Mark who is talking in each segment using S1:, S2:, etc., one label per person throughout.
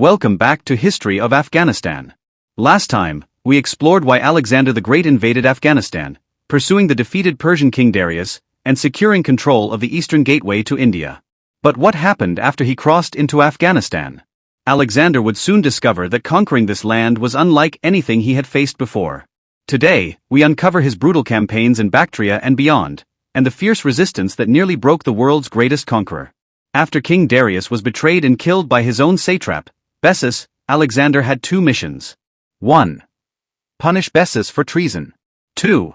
S1: Welcome back to History of Afghanistan. Last time, we explored why Alexander the Great invaded Afghanistan, pursuing the defeated Persian king Darius, and securing control of the eastern gateway to India. But what happened after he crossed into Afghanistan? Alexander would soon discover that conquering this land was unlike anything he had faced before. Today, we uncover his brutal campaigns in Bactria and beyond, and the fierce resistance that nearly broke the world's greatest conqueror. After King Darius was betrayed and killed by his own satrap, Bessus, Alexander had two missions. 1. Punish Bessus for treason. 2.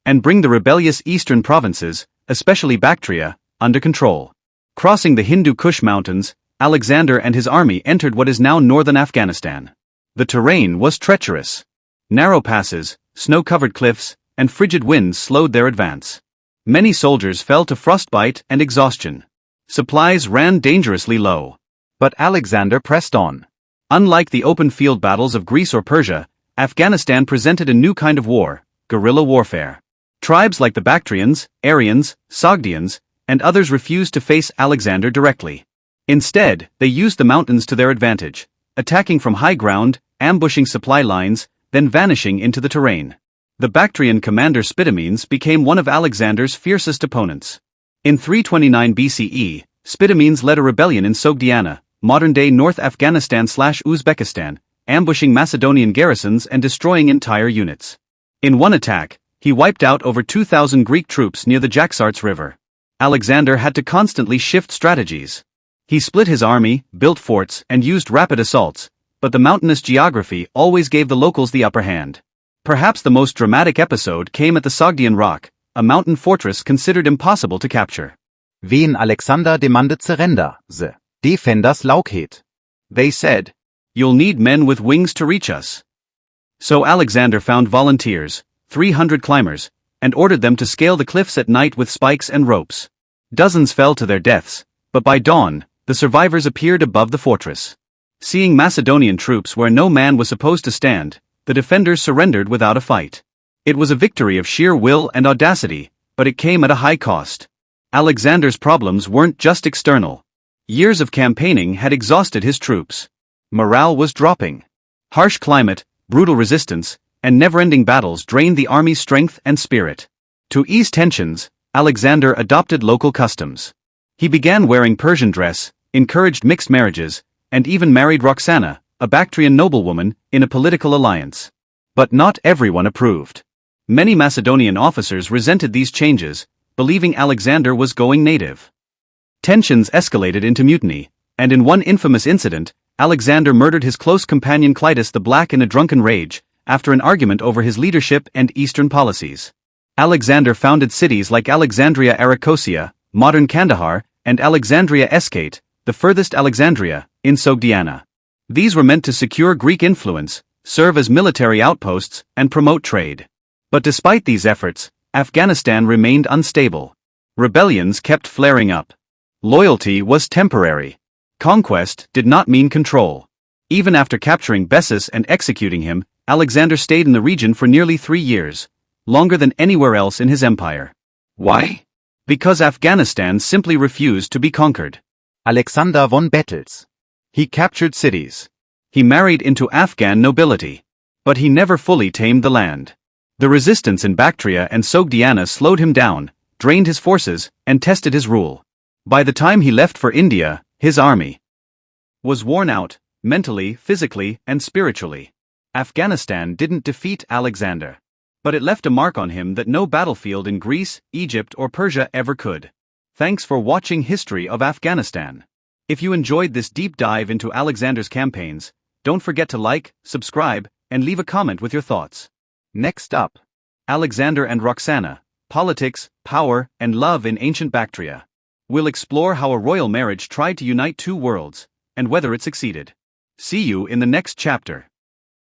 S1: And bring the rebellious eastern provinces, especially Bactria, under control. Crossing the Hindu Kush mountains, Alexander and his army entered what is now northern Afghanistan. The terrain was treacherous. Narrow passes, snow-covered cliffs, and frigid winds slowed their advance. Many soldiers fell to frostbite and exhaustion. Supplies ran dangerously low. But Alexander pressed on. Unlike the open field battles of Greece or Persia, Afghanistan presented a new kind of war, guerrilla warfare. Tribes like the Bactrians, Aryans, Sogdians, and others refused to face Alexander directly. Instead, they used the mountains to their advantage, attacking from high ground, ambushing supply lines, then vanishing into the terrain. The Bactrian commander Spitamenes became one of Alexander's fiercest opponents. In 329 BCE, Spitamenes led a rebellion in Sogdiana, modern-day North Afghanistan/Uzbekistan, ambushing Macedonian garrisons and destroying entire units. In one attack, he wiped out over 2,000 Greek troops near the Jaxartes River. Alexander had to constantly shift strategies. He split his army, built forts, and used rapid assaults, but the mountainous geography always gave the locals the upper hand. Perhaps the most dramatic episode came at the Sogdian Rock, a mountain fortress considered impossible to capture.
S2: Wen Alexander demanded surrender, the defenders laughed.
S1: They said, "You'll need men with wings to reach us." So Alexander found volunteers, 300 climbers, and ordered them to scale the cliffs at night with spikes and ropes. Dozens fell to their deaths, but by dawn, the survivors appeared above the fortress. Seeing Macedonian troops where no man was supposed to stand, the defenders surrendered without a fight. It was a victory of sheer will and audacity, but it came at a high cost. Alexander's problems weren't just external. Years of campaigning had exhausted his troops. Morale was dropping. Harsh climate, brutal resistance, and never-ending battles drained the army's strength and spirit. To ease tensions, Alexander adopted local customs. He began wearing Persian dress, encouraged mixed marriages, and even married Roxana, a Bactrian noblewoman, in a political alliance. But not everyone approved. Many Macedonian officers resented these changes, believing Alexander was going native. Tensions escalated into mutiny, and in one infamous incident, Alexander murdered his close companion Clitus the Black in a drunken rage, after an argument over his leadership and eastern policies. Alexander founded cities like Alexandria Arachosia, modern Kandahar, and Alexandria Eskate, the furthest Alexandria, in Sogdiana. These were meant to secure Greek influence, serve as military outposts, and promote trade. But despite these efforts, Afghanistan remained unstable. Rebellions kept flaring up. Loyalty was temporary. Conquest did not mean control. Even after capturing Bessus and executing him, Alexander stayed in the region for nearly 3 years, longer than anywhere else in his empire. Why? Because Afghanistan simply refused to be conquered.
S2: Alexander won battles.
S1: He captured cities. He married into Afghan nobility. But he never fully tamed the land. The resistance in Bactria and Sogdiana slowed him down, drained his forces, and tested his rule. By the time he left for India, his army was worn out, mentally, physically, and spiritually. Afghanistan didn't defeat Alexander. But it left a mark on him that no battlefield in Greece, Egypt, or Persia ever could. Thanks for watching History of Afghanistan. If you enjoyed this deep dive into Alexander's campaigns, don't forget to like, subscribe, and leave a comment with your thoughts. Next up, Alexander and Roxana, politics, power, and love in ancient Bactria. We'll explore how a royal marriage tried to unite two worlds, and whether it succeeded. See you in the next chapter.